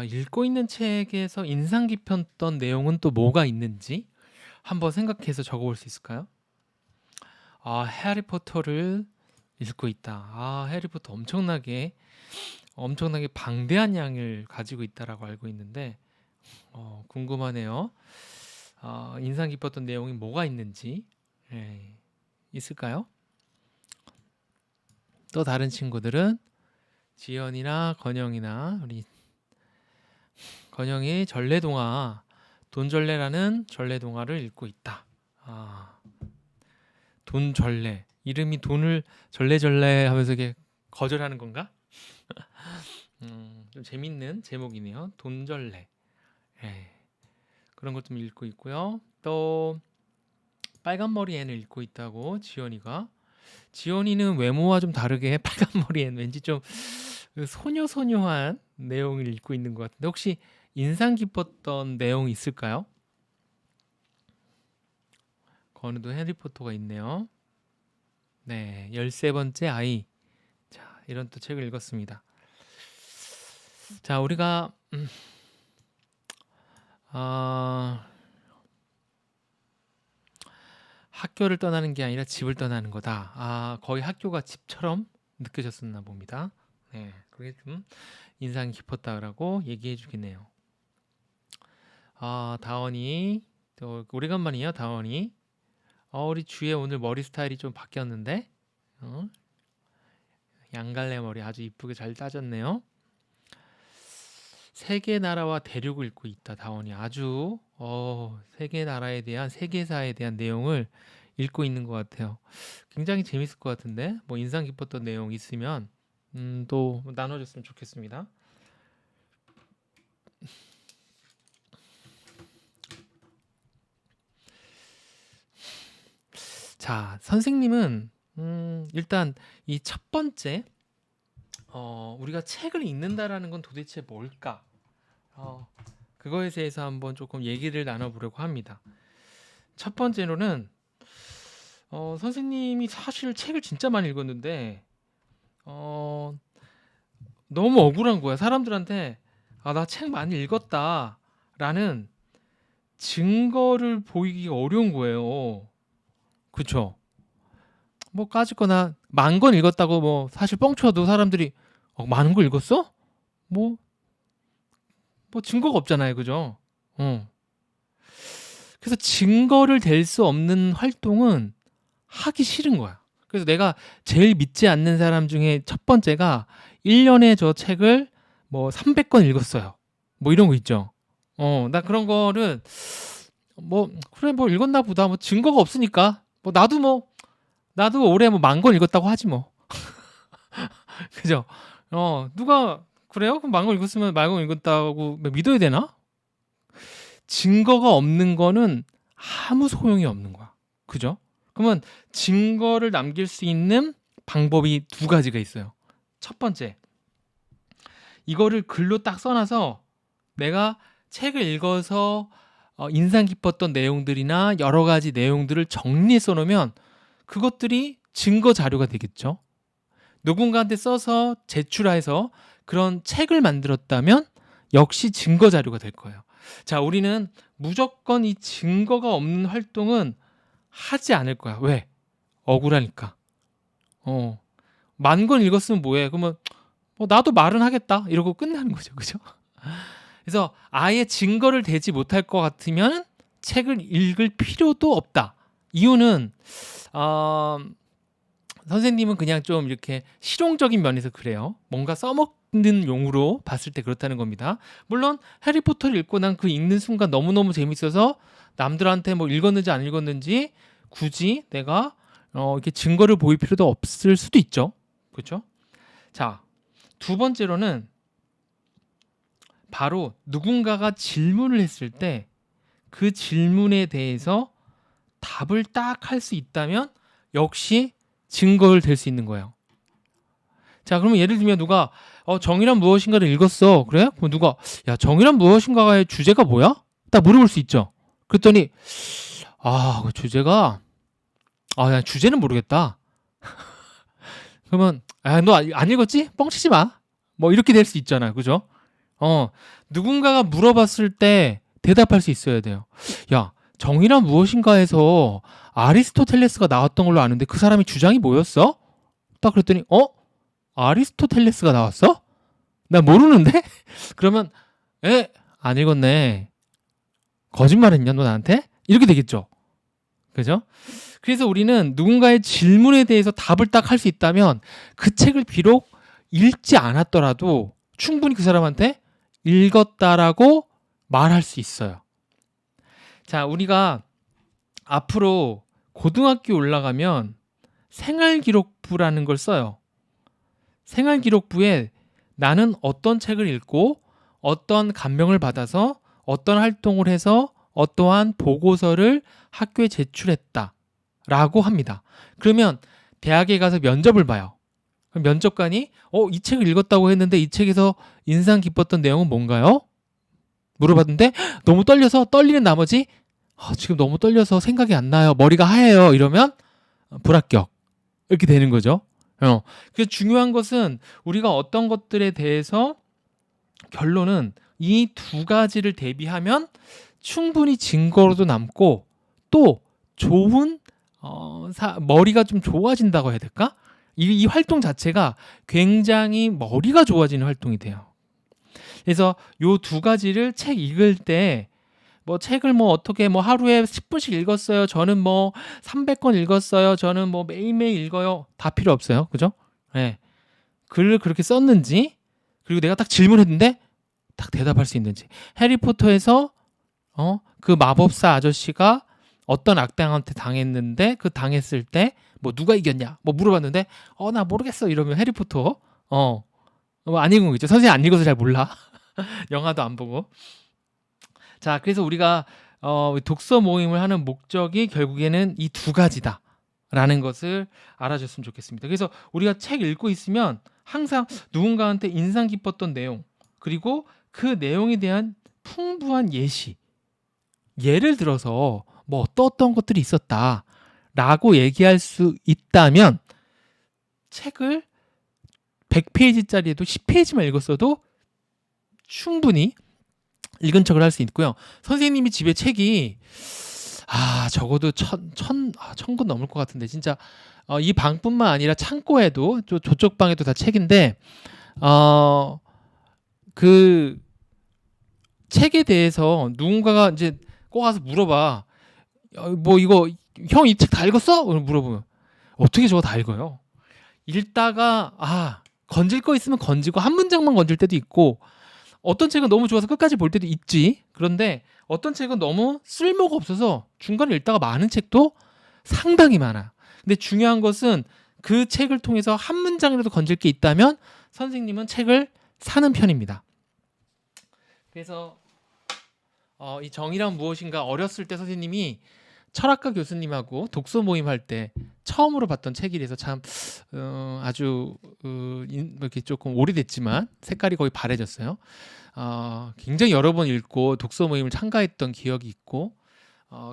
읽고 있는 책에서 인상 깊었던 내용은 또 뭐가 있는지 한번 생각해서 적어볼 수 있을까요? 해리포터를 읽고 있다. 해리포터 엄청나게 방대한 양을 가지고 있다라고 알고 있는데 궁금하네요. 인상 깊었던 내용이 뭐가 있는지 있을까요? 또 다른 친구들은 지연이나 건영이나 우리 건영이 전래동화 돈전래라는 전래동화를 읽고 있다. 돈전래 이름이 돈을 전래전래 하면서 이게 거절하는 건가? 좀 재밌는 제목이네요. 돈전래. 그런 것 좀 읽고 있고요. 또 빨간 머리 앤을 읽고 있다고 지연이는 외모와 좀 다르게 빨간 머리 앤 왠지 좀 소녀소녀한 내용을 읽고 있는 것 같은데 혹시 인상 깊었던 내용이 있을까요? 건우도 해리포터가 있네요. 네, 13번째 아이. 자, 이런 또 책을 읽었습니다. 자, 우리가 학교를 떠나는 게 아니라 집을 떠나는 거다. 거의 학교가 집처럼 느껴졌었나 봅니다. 네, 그게 좀 인상이 깊었다라고 얘기해 주겠네요. 다원이 또 오래간만이에요, 다원이. 우리 주혜 오늘 머리 스타일이 좀 바뀌었는데 양갈래 머리 아주 이쁘게 잘 따졌네요. 세계 나라와 대륙을 읽고 있다. 다원이 아주 세계 나라에 대한 세계사에 대한 내용을 읽고 있는 것 같아요. 굉장히 재밌을 것 같은데 뭐 인상 깊었던 내용 있으면 또 나눠줬으면 좋겠습니다. 자, 선생님은 일단 이 첫 번째 우리가 책을 읽는다라는 건 도대체 뭘까? 그거에 대해서 한번 조금 얘기를 나눠보려고 합니다. 첫 번째로는 선생님이 사실 책을 진짜 많이 읽었는데 너무 억울한 거야. 사람들한테 나 책 많이 읽었다라는 증거를 보이기가 어려운 거예요. 그쵸? 뭐 까짓거나 10,000권 읽었다고 뭐 사실 뻥쳐도 사람들이 많은 걸 읽었어? 뭐 증거가 없잖아요. 그죠? 그래서 증거를 댈 수 없는 활동은 하기 싫은 거야. 그래서 내가 제일 믿지 않는 사람 중에 첫 번째가 1년에 저 책을 뭐 300권 읽었어요. 뭐 이런 거 있죠. 나 그런 거를 뭐 그래 뭐 읽었나 보다. 뭐 증거가 없으니까. 나도 올해 뭐 10,000권 읽었다고 하지 뭐. 그죠? 누가 그래요? 그럼 10,000권 읽었으면 10,000권 읽었다고 믿어야 되나? 증거가 없는 거는 아무 소용이 없는 거야. 그죠? 그러면 증거를 남길 수 있는 방법이 두 가지가 있어요. 첫 번째, 이거를 글로 딱 써놔서 내가 책을 읽어서 인상 깊었던 내용들이나 여러 가지 내용들을 정리해 써놓으면 그것들이 증거 자료가 되겠죠. 누군가한테 써서 제출해서 그런 책을 만들었다면 역시 증거 자료가 될 거예요. 자, 우리는 무조건 이 증거가 없는 활동은 하지 않을 거야. 왜? 억울하니까. 10,000권 읽었으면 뭐해? 그러면 나도 말은 하겠다. 이러고 끝나는 거죠. 그죠? 그래서 아예 증거를 대지 못할 것 같으면 책을 읽을 필요도 없다. 이유는 선생님은 그냥 좀 이렇게 실용적인 면에서 그래요. 뭔가 써먹는 용으로 봤을 때 그렇다는 겁니다. 물론 해리포터를 읽고 난 그 읽는 순간 너무너무 재밌어서 남들한테 뭐 읽었는지 안 읽었는지 굳이 내가 이렇게 증거를 보일 필요도 없을 수도 있죠. 그렇죠? 자, 두 번째로는 바로 누군가가 질문을 했을 때 그 질문에 대해서 답을 딱 할 수 있다면 역시 증거를 댈 수 있는 거예요. 자, 그러면 예를 들면 누가 정의란 무엇인가를 읽었어. 그래? 그럼 누가 야, 정의란 무엇인가의 주제가 뭐야? 딱 물어볼 수 있죠. 그랬더니 그 주제가 야, 주제는 모르겠다. 그러면 너 안 읽었지? 뻥치지 마. 뭐 이렇게 될 수 있잖아요. 그죠? 누군가가 물어봤을 때 대답할 수 있어야 돼요. 야, 정의란 무엇인가에서 아리스토텔레스가 나왔던 걸로 아는데 그 사람이 주장이 뭐였어? 딱 그랬더니 아리스토텔레스가 나왔어? 나 모르는데? 그러면 안 읽었네. 거짓말했냐 너 나한테? 이렇게 되겠죠. 그죠? 그래서 우리는 누군가의 질문에 대해서 답을 딱 할 수 있다면 그 책을 비록 읽지 않았더라도 충분히 그 사람한테 읽었다라고 말할 수 있어요. 자, 우리가 앞으로 고등학교 올라가면 생활기록부라는 걸 써요. 생활기록부에 나는 어떤 책을 읽고 어떤 감명을 받아서 어떤 활동을 해서 어떠한 보고서를 학교에 제출했다 라고 합니다. 그러면 대학에 가서 면접을 봐요. 그럼 면접관이 이 책을 읽었다고 했는데 이 책에서 인상 깊었던 내용은 뭔가요? 물어봤는데 너무 떨려서 떨리는 나머지 지금 너무 떨려서 생각이 안 나요. 머리가 하얘요. 이러면 불합격. 이렇게 되는 거죠. 그래서 중요한 것은 우리가 어떤 것들에 대해서 결론은 이 두 가지를 대비하면 충분히 증거로도 남고 또 좋은 머리가 좀 좋아진다고 해야 될까? 이 활동 자체가 굉장히 머리가 좋아지는 활동이 돼요. 그래서 요 두 가지를 책 읽을 때 책을 어떻게 하루에 10분씩 읽었어요. 저는 300권 읽었어요. 저는 매일매일 읽어요. 다 필요 없어요. 그죠? 네. 글을 그렇게 썼는지 그리고 내가 딱 질문했는데 딱 대답할 수 있는지. 해리포터에서 그 마법사 아저씨가 어떤 악당한테 당했는데 그 당했을 때 누가 이겼냐 물어봤는데 나 모르겠어 이러면 해리포터 안 읽은 거 있죠. 선생님 안 읽어서 잘 몰라. 영화도 안 보고. 자, 그래서 우리가 독서 모임을 하는 목적이 결국에는 이 두 가지다 라는 것을 알아줬으면 좋겠습니다. 그래서 우리가 책 읽고 있으면 항상 누군가한테 인상 깊었던 내용 그리고 그 내용에 대한 풍부한 예시, 예를 들어서 어떤 것들이 있었다 라고 얘기할 수 있다면 책을 100페이지짜리에도 10페이지만 읽었어도 충분히 읽은 척을 할 수 있고요. 선생님이 집에 책이 적어도 1000권 넘을 것 같은데 진짜 이 방뿐만 아니라 창고에도 저쪽 방에도 다 책인데 그 책에 대해서 누군가가 이제 꼭 와서 물어봐. 이거 형 이 책 다 읽었어? 물어보면 어떻게 저거 다 읽어요? 읽다가 건질 거 있으면 건지고 한 문장만 건질 때도 있고 어떤 책은 너무 좋아서 끝까지 볼 때도 있지. 그런데 어떤 책은 너무 쓸모가 없어서 중간에 읽다가 많은 책도 상당히 많아. 근데 중요한 것은 그 책을 통해서 한 문장이라도 건질 게 있다면 선생님은 책을 사는 편입니다. 그래서 이 정의란 무엇인가 어렸을 때 선생님이 철학과 교수님하고 독서 모임 할 때 처음으로 봤던 책이라서 참 아주 이렇게 조금 오래됐지만 색깔이 거의 바래졌어요. 굉장히 여러 번 읽고 독서 모임을 참가했던 기억이 있고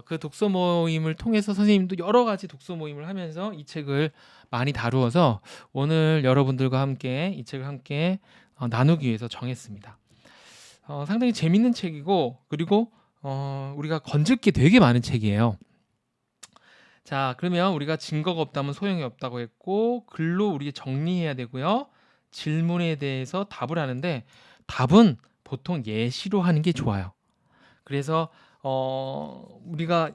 그 독서 모임을 통해서 선생님도 여러 가지 독서 모임을 하면서 이 책을 많이 다루어서 오늘 여러분들과 함께 이 책을 함께 나누기 위해서 정했습니다. 상당히 재밌는 책이고 그리고 우리가 건질 게 되게 많은 책이에요. 자, 그러면 우리가 증거가 없다면 소용이 없다고 했고 글로 우리가 정리해야 되고요. 질문에 대해서 답을 하는데 답은 보통 예시로 하는 게 좋아요. 그래서 우리가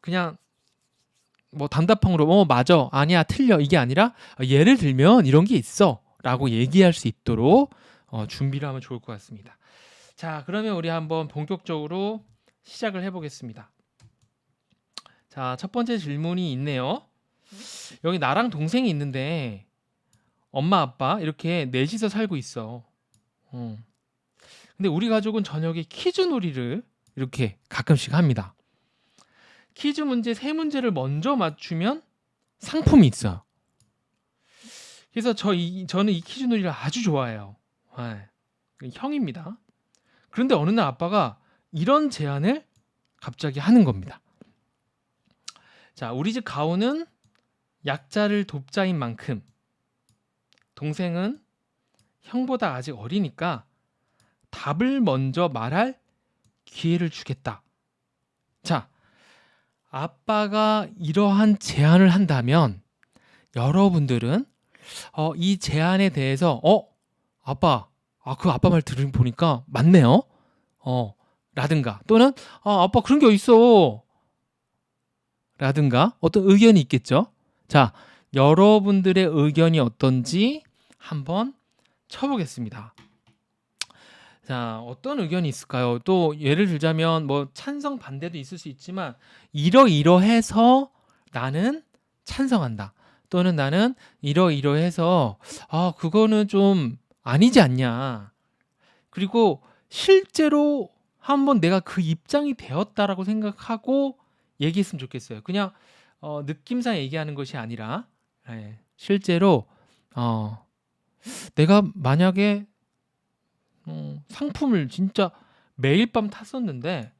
그냥 단답형으로 맞아, 아니야, 틀려 이게 아니라 예를 들면 이런 게 있어 라고 얘기할 수 있도록 준비를 하면 좋을 것 같습니다. 자, 그러면 우리 한번 본격적으로 시작을 해보겠습니다. 자, 첫 번째 질문이 있네요. 여기 나랑 동생이 있는데 엄마 아빠 이렇게 넷이서 살고 있어. 근데 우리 가족은 저녁에 퀴즈 놀이를 이렇게 가끔씩 합니다. 퀴즈 문제 3문제를 먼저 맞추면 상품이 있어요. 그래서 저는 이 퀴즈 놀이를 아주 좋아해요. 형입니다. 그런데 어느 날 아빠가 이런 제안을 갑자기 하는 겁니다. 자, 우리 집 가오는 약자를 돕자인 만큼 동생은 형보다 아직 어리니까 답을 먼저 말할 기회를 주겠다. 자, 아빠가 이러한 제안을 한다면 여러분들은 이 제안에 대해서 아빠, 그 아빠 말 보니까 맞네요. 라든가 또는 아빠 그런 게 어딨어. 라든가 어떤 의견이 있겠죠. 자, 여러분들의 의견이 어떤지 한번 쳐보겠습니다. 자, 어떤 의견이 있을까요? 또 예를 들자면 뭐 찬성 반대도 있을 수 있지만 이러이러해서 나는 찬성한다. 또는 나는 이러이러해서 그거는 좀 아니지 않냐. 그리고 실제로 한번 내가 그 입장이 되었다라고 생각하고 얘기했으면 좋겠어요. 그냥 느낌상 얘기하는 것이 아니라 실제로 내가 만약에 상품을 진짜 매일 밤 탔었는데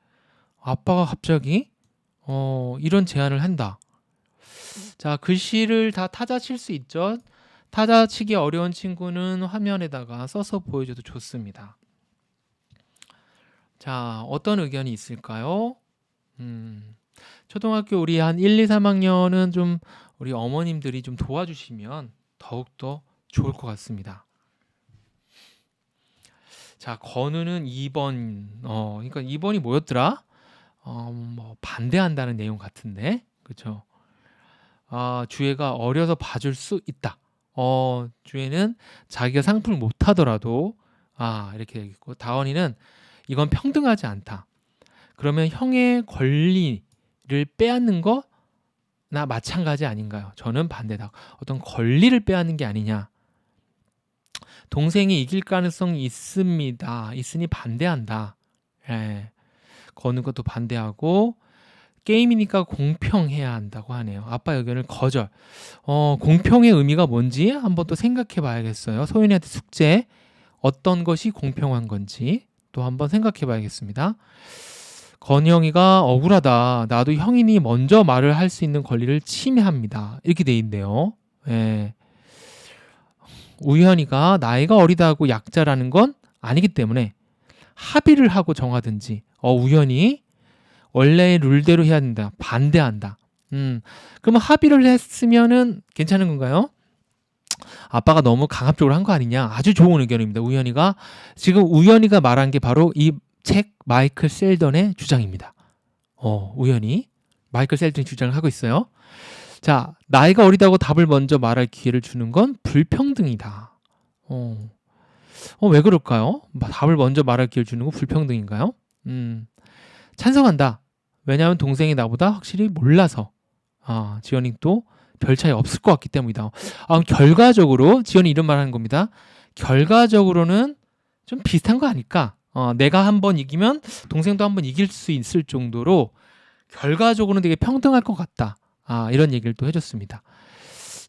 아빠가 갑자기 이런 제안을 한다. 자, 글씨를 다 타자칠 수 있죠. 타자치기 어려운 친구는 화면에다가 써서 보여줘도 좋습니다. 자, 어떤 의견이 있을까요? 초등학교 우리 한 1, 2, 3학년은 좀 우리 어머님들이 좀 도와주시면 더욱더 좋을 것 같습니다. 자, 건우는 2번. 그러니까 2번이 뭐였더라? 뭐 반대한다는 내용 같은데. 그렇죠? 주애가 어려서 봐줄 수 있다. 주애는 자기가 상품을 못 하더라도 이렇게 되겠고, 다원이는 이건 평등하지 않다. 그러면 형의 권리를 빼앗는 거나 마찬가지 아닌가요? 저는 반대다. 어떤 권리를 빼앗는 게 아니냐. 동생이 이길 가능성이 있습니다. 있으니 반대한다. 거는 것도 반대하고 게임이니까 공평해야 한다고 하네요. 아빠 의견을 거절. 공평의 의미가 뭔지 한번 또 생각해 봐야겠어요. 소연이한테 숙제 어떤 것이 공평한 건지 또 한번 생각해 봐야겠습니다. 건영이가 억울하다. 나도 형이니 먼저 말을 할 수 있는 권리를 침해합니다. 이렇게 돼 있네요. 우현이가 나이가 어리다고 약자라는 건 아니기 때문에 합의를 하고 정하든지. 우현이 원래의 룰대로 해야 된다. 반대한다. 그러면 합의를 했으면은 괜찮은 건가요? 아빠가 너무 강압적으로 한 거 아니냐? 아주 좋은 의견입니다. 우현이가 말한 게 바로 이 책 마이클 셀던의 주장입니다. 우현이 마이클 셀던이 주장을 하고 있어요. 자, 나이가 어리다고 답을 먼저 말할 기회를 주는 건 불평등이다. 왜 그럴까요? 답을 먼저 말할 기회를 주는 건 불평등인가요? 찬성한다. 왜냐하면 동생이 나보다 확실히 몰라서. 지연이 또 별 차이 없을 것 같기 때문이다. 결과적으로 지연이 이런 말 하는 겁니다. 결과적으로는 좀 비슷한 거 아닐까? 내가 한번 이기면 동생도 한번 이길 수 있을 정도로 결과적으로는 되게 평등할 것 같다. 이런 얘기를 또 해줬습니다.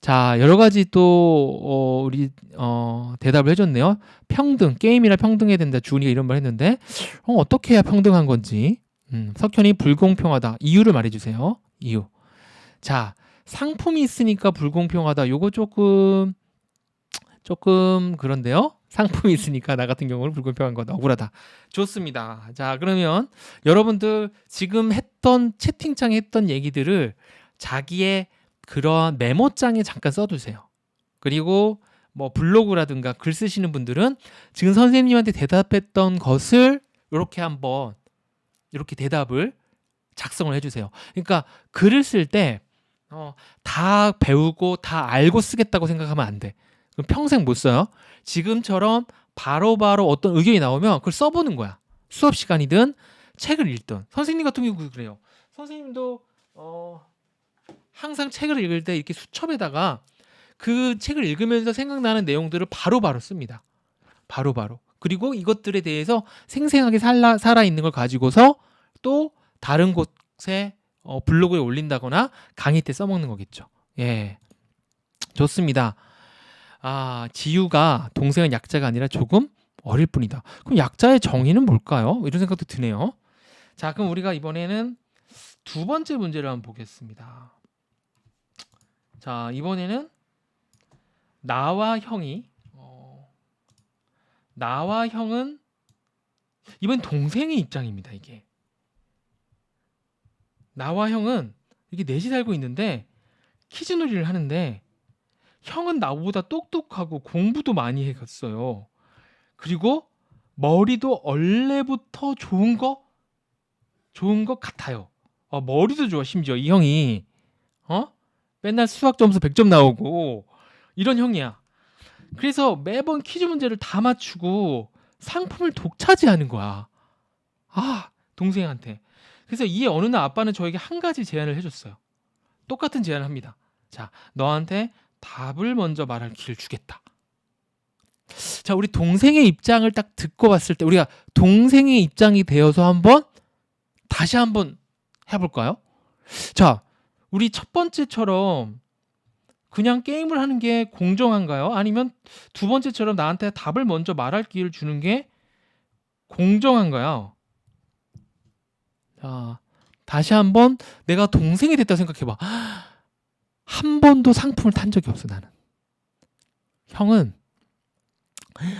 자, 여러 가지 또 우리 대답을 해줬네요. 평등, 게임이라 평등해야 된다. 주은이가 이런 말 했는데 어떻게 해야 평등한 건지. 석현이 불공평하다. 이유를 말해주세요. 이유. 자, 상품이 있으니까 불공평하다. 요거 조금 그런데요. 상품이 있으니까 나 같은 경우는 불공평한 건 억울하다. 좋습니다. 자, 그러면 여러분들 지금 채팅창에 했던 얘기들을 자기의 그런 메모장에 잠깐 써두세요. 그리고 뭐 블로그라든가 글 쓰시는 분들은 지금 선생님한테 대답했던 것을 이렇게 대답을 작성을 해주세요. 그러니까 글을 쓸 때 다 배우고 다 알고 쓰겠다고 생각하면 안 돼. 그럼 평생 못 써요. 지금처럼 바로바로 어떤 의견이 나오면 그걸 써보는 거야. 수업 시간이든 책을 읽든. 선생님 같은 경우 그래요. 선생님도 항상 책을 읽을 때 이렇게 수첩에다가 그 책을 읽으면서 생각나는 내용들을 바로바로 씁니다. 바로바로. 그리고 이것들에 대해서 생생하게 살아있는 걸 가지고서 또 다른 곳에 블로그에 올린다거나 강의 때 써먹는 거겠죠. 예, 좋습니다. 지유가 동생은 약자가 아니라 조금 어릴 뿐이다. 그럼 약자의 정의는 뭘까요? 이런 생각도 드네요. 자, 그럼 우리가 이번에는 두 번째 문제를 한번 보겠습니다. 자, 이번에는 나와 형은 이번 동생의 입장입니다. 이게 나와 형은 이게 넷이 살고 있는데 키즈놀이를 하는데 형은 나보다 똑똑하고 공부도 많이 했어요. 그리고 머리도 원래부터 좋은 것 같아요. 머리도 좋아. 심지어 이 형이 맨날 수학 점수 100점 나오고 이런 형이야. 그래서 매번 퀴즈 문제를 다 맞추고 상품을 독차지하는 거야. 동생한테. 그래서 이 어느 날 아빠는 저에게 한 가지 제안을 해줬어요. 똑같은 제안을 합니다. 자, 너한테 답을 먼저 말할 기회를 주겠다. 자, 우리 동생의 입장을 딱 듣고 봤을 때 우리가 동생의 입장이 되어서 다시 한번 해볼까요? 자, 우리 첫 번째처럼 그냥 게임을 하는 게 공정한가요? 아니면 두 번째처럼 나한테 답을 먼저 말할 기회를 주는 게 공정한가요? 자, 다시 한번 내가 동생이 됐다 생각해봐. 한 번도 상품을 탄 적이 없어, 나는. 형은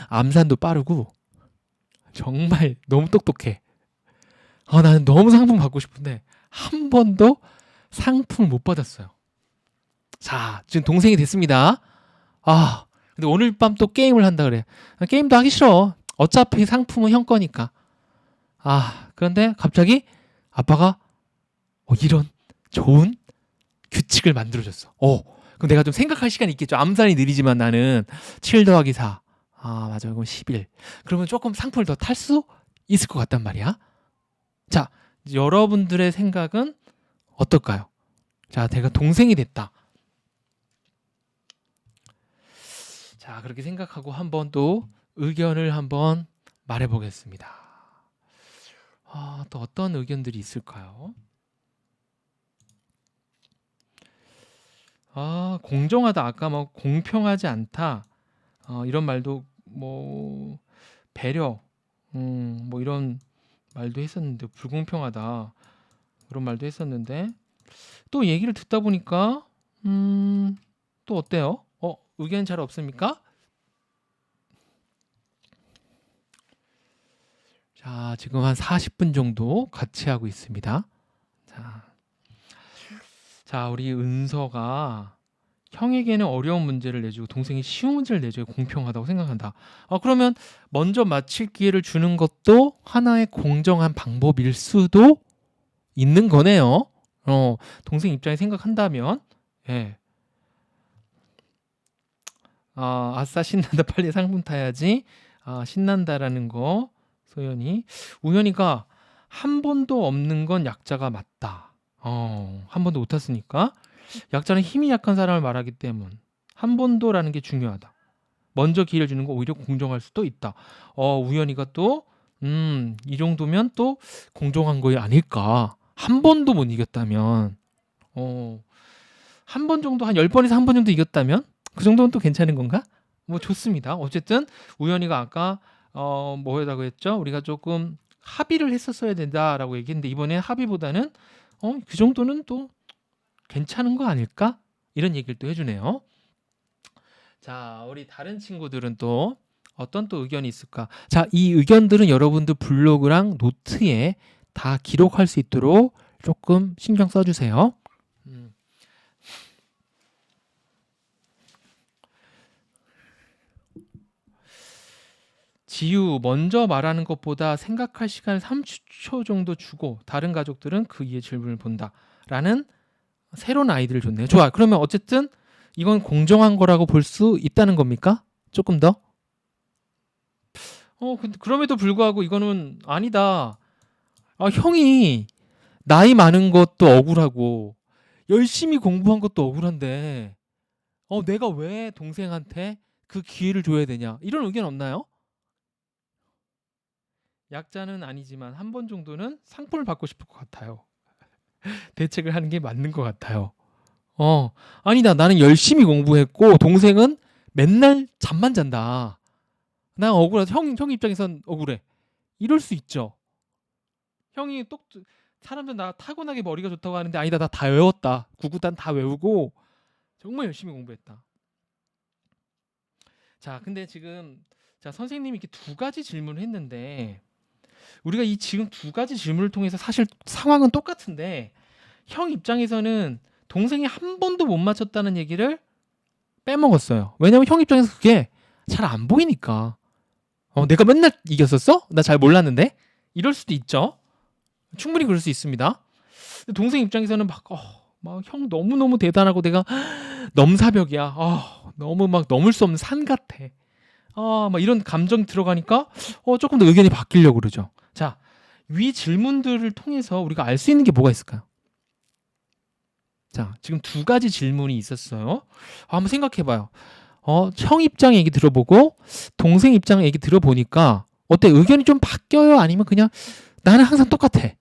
암산도 빠르고 정말 너무 똑똑해. 나는 너무 상품 받고 싶은데 한 번도 상품을 못 받았어요. 자, 지금 동생이 됐습니다. 근데 오늘 밤 또 게임을 한다 그래. 게임도 하기 싫어. 어차피 상품은 형 거니까. 그런데 갑자기 아빠가 이런 좋은 규칙을 만들어줬어. 그럼 내가 좀 생각할 시간이 있겠죠. 암산이 느리지만 나는 7 더하기 4. 맞아. 그럼 11. 그러면 조금 상품을 더 탈 수 있을 것 같단 말이야. 자, 여러분들의 생각은 어떨까요? 자, 내가 동생이 됐다. 자, 그렇게 생각하고 한번 또 의견을 한번 말해보겠습니다. 또 어떤 의견들이 있을까요? 공정하다. 아까 뭐 공평하지 않다. 이런 말도 뭐 배려, 뭐 이런 말도 했었는데 불공평하다. 그런 말도 했었는데 또 얘기를 듣다 보니까 또 어때요? 의견 잘 없습니까? 자, 지금 한 40분 정도 같이 하고 있습니다. 자, 우리 은서가 형에게는 어려운 문제를 내주고 동생이 쉬운 문제를 내주고 공평하다고 생각한다. 그러면 먼저 맞힐 기회를 주는 것도 하나의 공정한 방법일 수도 있는 거네요. 동생 입장에 생각한다면, 예. 아싸 신난다 빨리 상품 타야지. 신난다라는 거 소연이. 우연이가 한 번도 없는 건 약자가 맞다. 한 번도 못 탔으니까 약자는 힘이 약한 사람을 말하기 때문 한 번도라는 게 중요하다. 먼저 기회를 주는 거 오히려 공정할 수도 있다. 우연이가 또 이 정도면 또 공정한 거 아닐까. 한 번도 못 이겼다면 한 번 정도 한 10번에서 한 번 정도 이겼다면 그 정도는 또 괜찮은 건가? 뭐 좋습니다. 어쨌든 우연이가 아까 뭐라고 했죠? 우리가 조금 합의를 했었어야 된다라고 얘기했는데 이번에 합의보다는 그 정도는 또 괜찮은 거 아닐까? 이런 얘기를 또 해주네요. 자, 우리 다른 친구들은 또 어떤 또 의견이 있을까? 자, 이 의견들은 여러분들 블로그랑 노트에 다 기록할 수 있도록 조금 신경 써주세요. 지유 먼저 말하는 것보다 생각할 시간을 30초 정도 주고 다른 가족들은 그 이해 질문을 본다 라는 새로운 아이디어를 줬네요. 좋아. 그러면 어쨌든 이건 공정한 거라고 볼 수 있다는 겁니까? 조금 더? 근데 그럼에도 불구하고 이거는 아니다. 형이 나이 많은 것도 억울하고 열심히 공부한 것도 억울한데 내가 왜 동생한테 그 기회를 줘야 되냐? 이런 의견 없나요? 약자는 아니지만 한 번 정도는 상품을 받고 싶을 것 같아요. 대책을 하는 게 맞는 것 같아요. 아니다. 나는 열심히 공부했고 동생은 맨날 잠만 잔다. 난 억울하다. 형 입장에선 억울해. 이럴 수 있죠. 형이 사람들 나 타고나게 머리가 좋다고 하는데 아니다. 나 다 외웠다. 구구단 다 외우고 정말 열심히 공부했다. 자, 근데 지금 선생님이 이렇게 두 가지 질문을 했는데 우리가 이 지금 두 가지 질문을 통해서 사실 상황은 똑같은데 형 입장에서는 동생이 한 번도 못 맞췄다는 얘기를 빼먹었어요. 왜냐면 형 입장에서 그게 잘 안 보이니까. 내가 맨날 이겼었어? 나 잘 몰랐는데? 이럴 수도 있죠. 충분히 그럴 수 있습니다. 동생 입장에서는 막 형 너무너무 대단하고 내가 넘사벽이야. 너무 막 넘을 수 없는 산 같아. 막 이런 감정 들어가니까 조금 더 의견이 바뀌려고 그러죠. 자, 위 질문들을 통해서 우리가 알 수 있는 게 뭐가 있을까요? 자, 지금 두 가지 질문이 있었어요. 한번 생각해봐요. 형 입장 얘기 들어보고 동생 입장 얘기 들어보니까 어때? 의견이 좀 바뀌어요? 아니면 그냥 나는 항상 똑같아?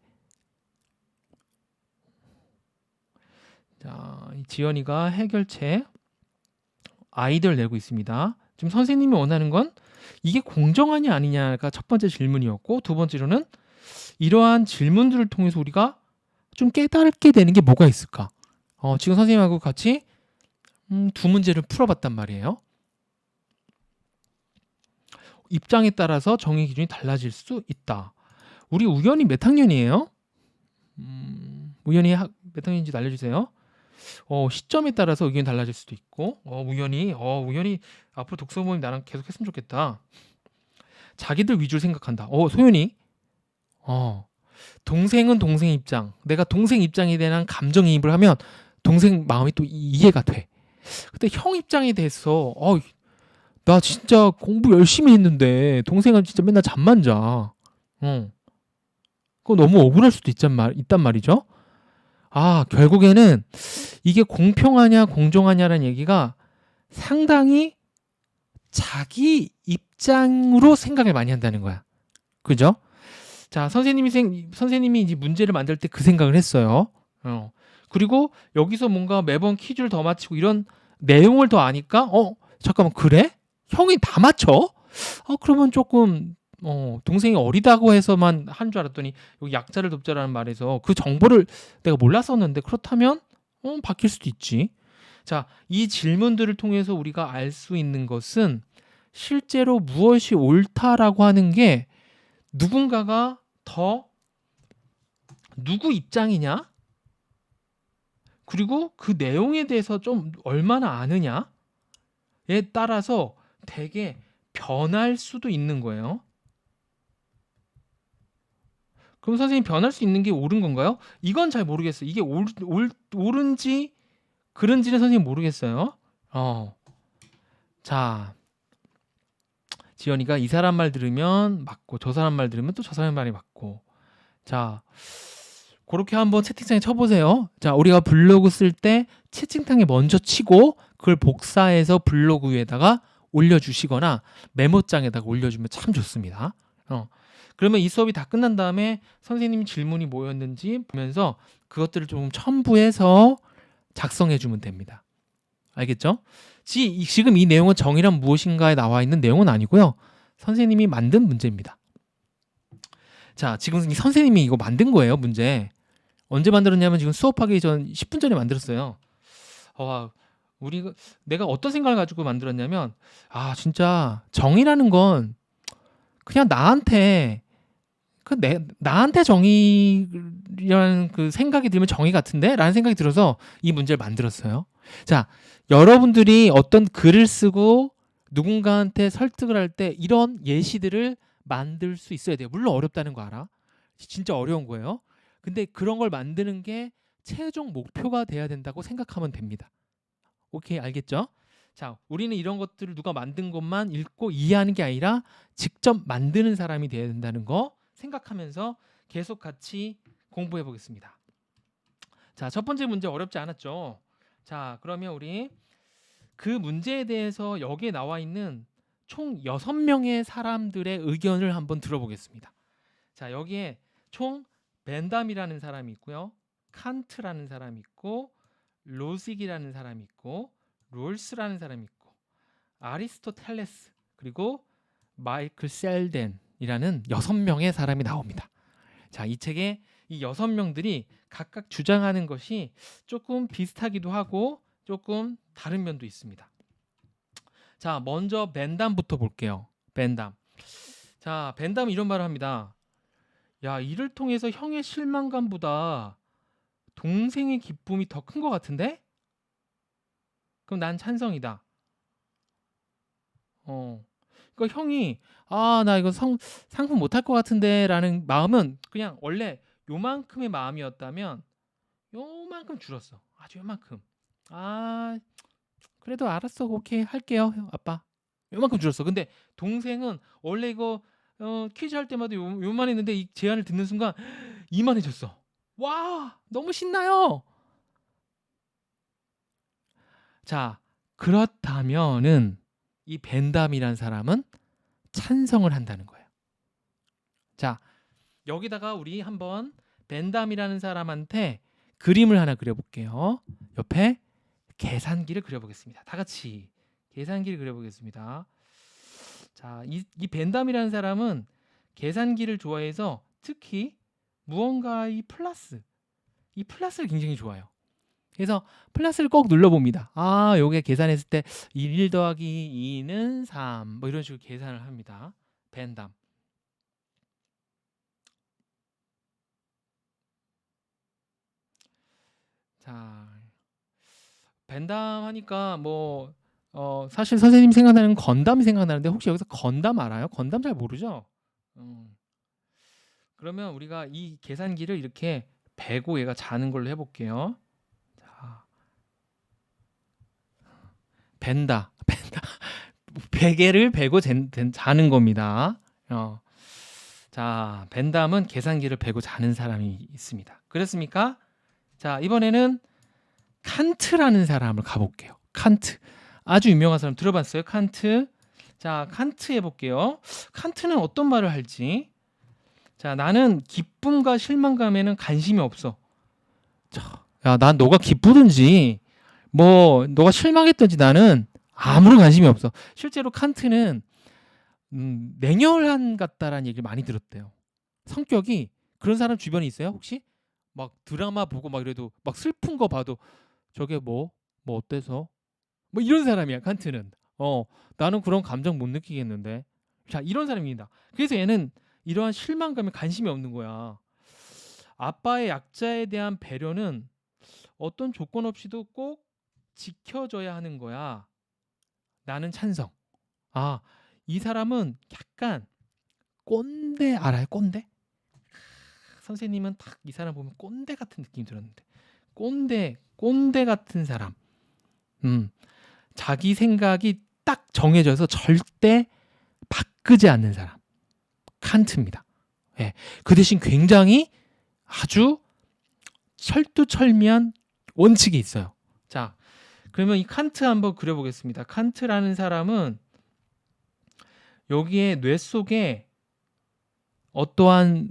자, 지연이가 해결책 아이디어를 내고 있습니다. 지금 선생님이 원하는 건 이게 공정하냐 아니냐가 첫 번째 질문이었고, 두 번째로는 이러한 질문들을 통해서 우리가 좀 깨닫게 되는 게 뭐가 있을까? 지금 선생님하고 같이 두 문제를 풀어봤단 말이에요. 입장에 따라서 정의 기준이 달라질 수 있다. 우리 우연히 몇 학년이에요? 우연히 몇 학년인지 알려주세요. 시점에 따라서 의견이 달라질 수도 있고, 우연히 앞으로 독서 모임 나랑 계속 했으면 좋겠다. 자기들 위주로 생각한다. 소연이, 동생은 동생 입장, 내가 동생 입장에 대한 감정이입을 하면 동생 마음이 또 이해가 돼. 근데 형 입장에 대해서 나 진짜 공부 열심히 했는데 동생은 진짜 맨날 잠만 자. 그거 너무 억울할 수도 있단 말이죠. 결국에는 이게 공평하냐 공정하냐라는 얘기가 상당히 자기 입장으로 생각을 많이 한다는 거야. 그죠? 자, 선생님이 이제 문제를 만들 때 그 생각을 했어요. 그리고 여기서 뭔가 매번 퀴즈를 더 맞히고 이런 내용을 더 아니까 잠깐만, 그래? 형이 다 맞춰? 그러면 조금 동생이 어리다고 해서만 한 줄 알았더니 여기 약자를 돕자라는 말에서 그 정보를 내가 몰랐었는데, 그렇다면 바뀔 수도 있지. 자, 이 질문들을 통해서 우리가 알 수 있는 것은 실제로 무엇이 옳다라고 하는 게 누군가가 더 누구 입장이냐, 그리고 그 내용에 대해서 좀 얼마나 아느냐에 따라서 되게 변할 수도 있는 거예요. 그럼 선생님, 변할 수 있는 게 옳은 건가요? 이건 잘 모르겠어요. 이게 옳은지 그런지는 선생님 모르겠어요. 자, 지연이가 이 사람 말 들으면 맞고 저 사람 말 들으면 또 저 사람 말이 맞고. 자, 그렇게 한번 채팅창에 쳐보세요. 자, 우리가 블로그 쓸 때 채팅창에 먼저 치고 그걸 복사해서 블로그 위에다가 올려주시거나 메모장에다가 올려주면 참 좋습니다. 그러면 이 수업이 다 끝난 다음에 선생님 질문이 뭐였는지 보면서 그것들을 좀 첨부해서 작성해주면 됩니다. 알겠죠? 지금 이 내용은 정의란 무엇인가에 나와 있는 내용은 아니고요. 선생님이 만든 문제입니다. 자, 지금 선생님이 이거 만든 거예요, 문제. 언제 만들었냐면 지금 수업하기 전 10분 전에 만들었어요. 내가 어떤 생각을 가지고 만들었냐면, 진짜 정의라는 건 그냥 나한테 정의라는 그 생각이 들면 정의 같은데? 라는 생각이 들어서 이 문제를 만들었어요. 자, 여러분들이 어떤 글을 쓰고 누군가한테 설득을 할 때 이런 예시들을 만들 수 있어야 돼요. 물론 어렵다는 거 알아. 진짜 어려운 거예요. 근데 그런 걸 만드는 게 최종 목표가 돼야 된다고 생각하면 됩니다. 오케이, 알겠죠? 자, 우리는 이런 것들을 누가 만든 것만 읽고 이해하는 게 아니라 직접 만드는 사람이 돼야 된다는 거 생각하면서 계속 같이 공부해 보겠습니다. 자, 첫 번째 문제 어렵지 않았죠? 자, 그러면 우리 그 문제에 대해서 여기에 나와 있는 총 6명의 사람들의 의견을 한번 들어보겠습니다. 자, 여기에 총 벤담이라는 사람이 있고요. 칸트라는 사람이 있고, 로직이라는 사람이 있고, 롤스라는 사람이 있고, 아리스토텔레스, 그리고 마이클 셀덴이라는 6명의 사람이 나옵니다. 자, 이 책에 이 6명들이 각각 주장하는 것이 조금 비슷하기도 하고 조금 다른 면도 있습니다. 자, 먼저 벤담부터 볼게요. 벤담. 자, 벤담은 이런 말을 합니다. 야, 이를 통해서 형의 실망감보다 동생의 기쁨이 더 큰 것 같은데? 그럼 난 찬성이다. 어. 그러니까 형이 나 이거 상품 못할 것 같은데라는 마음은 그냥 원래 요만큼의 마음이었다면 요만큼 줄었어. 아주 요만큼. 아, 그래도 알았어. 오케이. 할게요. 아빠. 요만큼 줄었어. 근데 동생은 원래 이거 퀴즈 할 때마다 요만했는데 이 제안을 듣는 순간 이만해졌어. 와, 너무 신나요. 자, 그렇다면은 이 벤담이란 사람은 찬성을 한다는 거예요. 자, 여기다가 우리 한번 벤담이라는 사람한테 그림을 하나 그려볼게요. 옆에 계산기를 그려보겠습니다. 다 같이 계산기를 그려보겠습니다. 자, 이 벤담이라는 사람은 계산기를 좋아해서 특히 무언가 이 플러스를 굉장히 좋아해요. 그래서 플러스를 꼭 눌러봅니다. 요게 계산했을 때 1 더하기 2는 3 뭐 이런 식으로 계산을 합니다. 벤담. 자, 벤담 하니까 뭐 사실 선생님 생각나는 건담이 생각나는데 혹시 여기서 건담 알아요? 건담 잘 모르죠? 그러면 우리가 이 계산기를 이렇게 베고 얘가 자는 걸로 해볼게요. 자, 벤다 베개를 베고 자는 겁니다. 자, 벤담은 계산기를 베고 자는 사람이 있습니다. 그렇습니까? 자, 이번에는 칸트라는 사람을 가볼게요. 칸트. 아주 유명한 사람 들어봤어요? 칸트. 자, 칸트 해볼게요. 칸트는 어떤 말을 할지. 자, 나는 기쁨과 실망감에는 관심이 없어. 자, 야, 난 너가 기쁘든지 뭐 너가 실망했든지 나는 아무런 관심이 없어. 실제로 칸트는 냉혈한 같다라는 얘기를 많이 들었대요. 성격이 그런 사람 주변에 있어요? 혹시? 막 드라마 보고 막 이래도 막 슬픈 거 봐도 저게 뭐 어때서? 뭐 이런 사람이야, 칸트는. 나는 그런 감정 못 느끼겠는데. 자, 이런 사람입니다. 그래서 얘는 이러한 실망감에 관심이 없는 거야. 아빠의 약자에 대한 배려는 어떤 조건 없이도 꼭 지켜줘야 하는 거야. 나는 찬성. 이 사람은 약간 꼰대 알아요? 꼰대? 선생님은 딱 이 사람 보면 꼰대 같은 느낌이 들었는데. 꼰대 같은 사람. 자기 생각이 딱 정해져서 절대 바꾸지 않는 사람. 칸트입니다. 예. 그 대신 굉장히 아주 철두철미한 원칙이 있어요. 자, 그러면 이 칸트 한번 그려보겠습니다. 칸트라는 사람은 여기에 뇌 속에 어떠한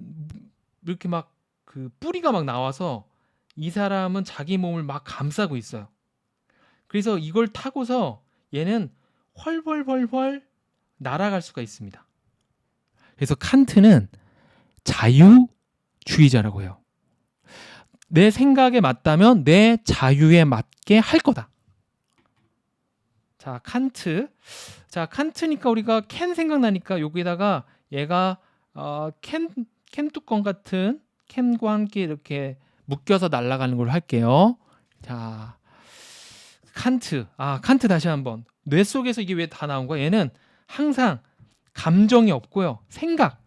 이렇게 막 그 뿌리가 막 나와서 이 사람은 자기 몸을 막 감싸고 있어요. 그래서 이걸 타고서 얘는 훨훨훨 날아갈 수가 있습니다. 그래서 칸트는 자유주의자라고 해요. 내 생각에 맞다면 내 자유에 맞게 할 거다. 자, 칸트. 자, 칸트니까 우리가 캔 생각나니까 여기다가 얘가 캔 뚜껑 같은 캔과 함께 이렇게 묶여서 날아가는 걸로 할게요. 자, 칸트. 칸트 다시 한번. 뇌 속에서 이게 왜 다 나온 거야? 얘는 항상 감정이 없고요. 생각.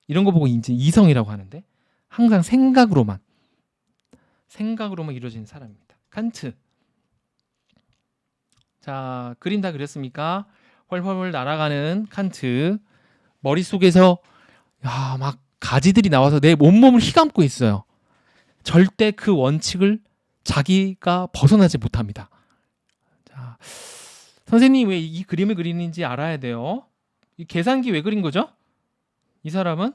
이런 거 보고 이제 이성이라고 하는데 항상 생각으로만 이루어지는 사람입니다. 칸트. 자, 그림 다 그렸습니까? 훨훨 날아가는 칸트. 머릿속에서 막 가지들이 나와서 내 온몸을 휘감고 있어요. 절대 그 원칙을 자기가 벗어나지 못합니다. 자, 선생님이 왜 이 그림을 그리는지 알아야 돼요. 이 계산기 왜 그린 거죠? 이 사람이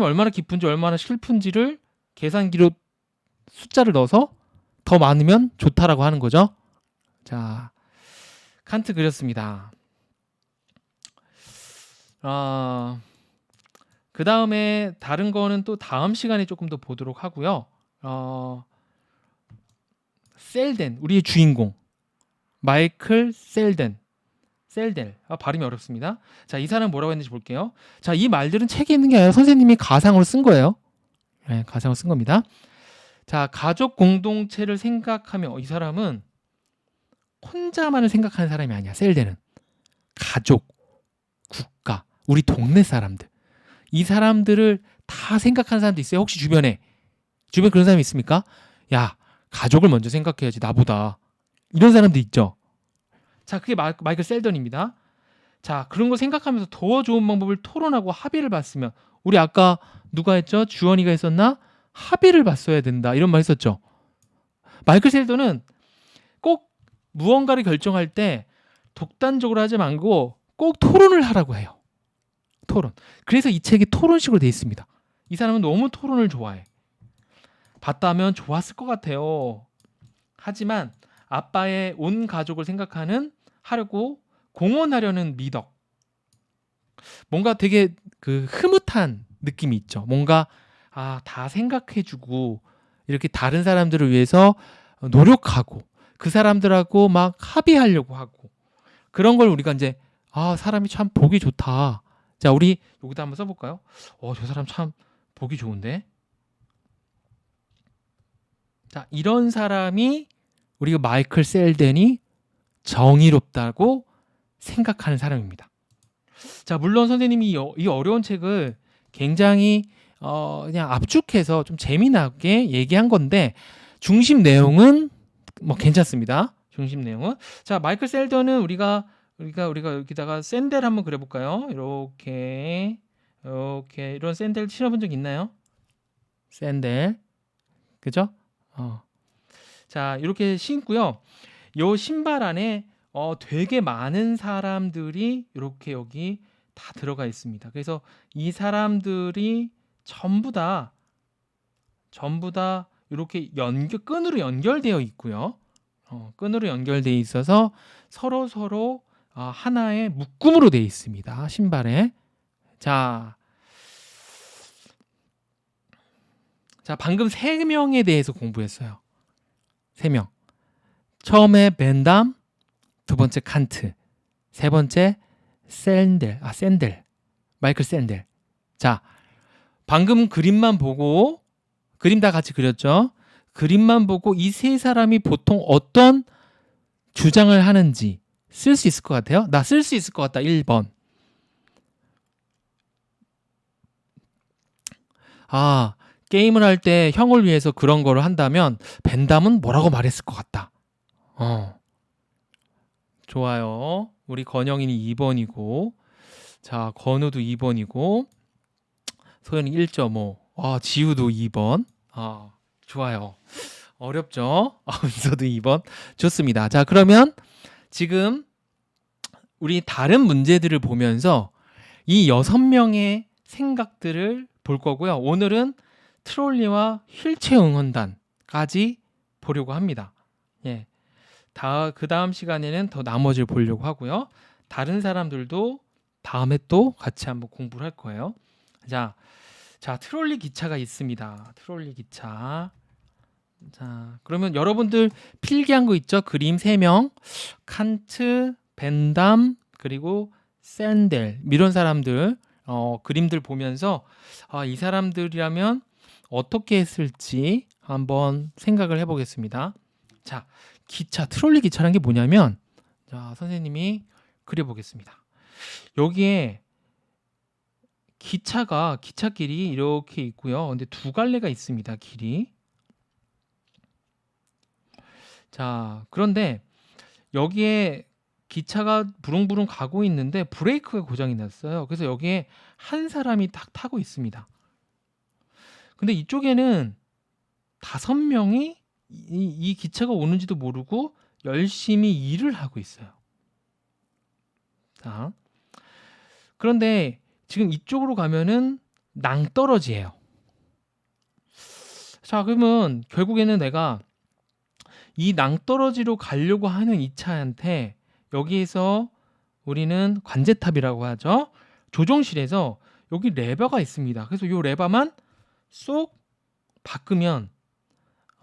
얼마나 기쁜지 얼마나 슬픈지를 계산기로 숫자를 넣어서 더 많으면 좋다라고 하는 거죠. 자, 칸트 그렸습니다. 그 다음에 다른 거는 또 다음 시간에 조금 더 보도록 하고요. 셀덴, 우리의 주인공 마이클 셀덴. 셀델. 발음이 어렵습니다. 자, 이 사람 뭐라고 했는지 볼게요. 자, 이 말들은 책에 있는 게 아니라 선생님이 가상으로 쓴 거예요. 네, 가상으로 쓴 겁니다. 자, 가족 공동체를 생각하며 이 사람은 혼자만을 생각하는 사람이 아니야. 셀델은 가족, 국가, 우리 동네 사람들. 이 사람들을 다 생각하는 사람도 있어요. 혹시 주변에 그런 사람이 있습니까? 야, 가족을 먼저 생각해야지 나보다. 이런 사람도 있죠. 자, 그게 마이클 셀던입니다. 자, 그런 거 생각하면서 더 좋은 방법을 토론하고 합의를 봤으면, 우리 아까 누가 했죠? 주원이가 했었나? 합의를 봤어야 된다. 이런 말 했었죠. 마이클 셀던은 꼭 무언가를 결정할 때 독단적으로 하지 말고 꼭 토론을 하라고 해요. 토론. 그래서 이 책이 토론식으로 돼 있습니다. 이 사람은 너무 토론을 좋아해. 봤다면 좋았을 것 같아요. 하지만 아빠의 온 가족을 하려고 공헌하려는 미덕. 뭔가 되게 그 흐뭇한 느낌이 있죠. 뭔가 다 생각해주고 이렇게 다른 사람들을 위해서 노력하고 그 사람들하고 막 합의하려고 하고 그런 걸 우리가 이제 사람이 참 보기 좋다. 자, 우리 여기다 한번 써볼까요? 저 사람 참 보기 좋은데. 자, 이런 사람이 우리가 마이클 셀덴이 정의롭다고 생각하는 사람입니다. 자, 물론 선생님이 이 어려운 책을 굉장히 그냥 압축해서 좀 재미나게 얘기한 건데 중심 내용은 뭐 괜찮습니다. 중심 내용은. 자, 마이클 셀던은 우리가 여기다가 샌델 한번 그려볼까요? 이렇게 이런 샌델 신어본 적 있나요? 샌델, 그죠? 자, 이렇게 신고요. 요 신발 안에 되게 많은 사람들이 이렇게 여기 다 들어가 있습니다. 그래서 이 사람들이 전부 다 이렇게 끈으로 연결되어 있고요. 끈으로 연결되어 있어서 서로 하나의 묶음으로 되어 있습니다. 신발에. 자, 방금 3명에 대해서 공부했어요. 3명. 처음에 벤담, 두 번째 칸트, 세 번째 샌델, 마이클 샌델. 자, 방금 그림만 보고, 그림 다 같이 그렸죠? 그림만 보고 이 세 사람이 보통 어떤 주장을 하는지 쓸 수 있을 것 같아요? 나 쓸 수 있을 것 같다. 1번. 게임을 할 때 형을 위해서 그런 거를 한다면 벤담은 뭐라고 말했을 것 같다. 좋아요. 우리 건영이는 2번이고, 자, 건우도 2번이고, 소연이 1.5. 지우도 2번. 좋아요. 어렵죠? 은서도 2번. 좋습니다. 자, 그러면 지금 우리 다른 문제들을 보면서 이 6명의 생각들을 볼 거고요. 오늘은 트롤리와 휠체어 응원단까지 보려고 합니다. 예. 그 다음 시간에는 더 나머지를 보려고 하고요. 다른 사람들도 다음에 또 같이 한번 공부를 할 거예요. 자, 트롤리 기차가 있습니다. 트롤리 기차. 자, 그러면 여러분들 필기한 거 있죠? 그림 3명. 칸트, 벤담, 그리고 샌델. 이런 사람들 그림들 보면서 이 사람들이라면 어떻게 했을지 한번 생각을 해보겠습니다. 자, 트롤리 기차라는 게 뭐냐면, 자, 선생님이 그려보겠습니다. 여기에 기찻길이 이렇게 있고요. 근데 두 갈래가 있습니다. 길이. 자, 그런데 여기에 기차가 부릉부릉 가고 있는데 브레이크가 고장이 났어요. 그래서 여기에 한 사람이 딱 타고 있습니다. 근데 이쪽에는 5명이 이 기차가 오는지도 모르고 열심히 일을 하고 있어요. 자, 그런데 지금 이쪽으로 가면은 낭떠러지예요. 자, 그러면 결국에는 내가 이 낭떠러지로 가려고 하는 이 차한테 여기에서 우리는 관제탑이라고 하죠. 조종실에서 여기 레버가 있습니다. 그래서 이 레버만 쏙 바꾸면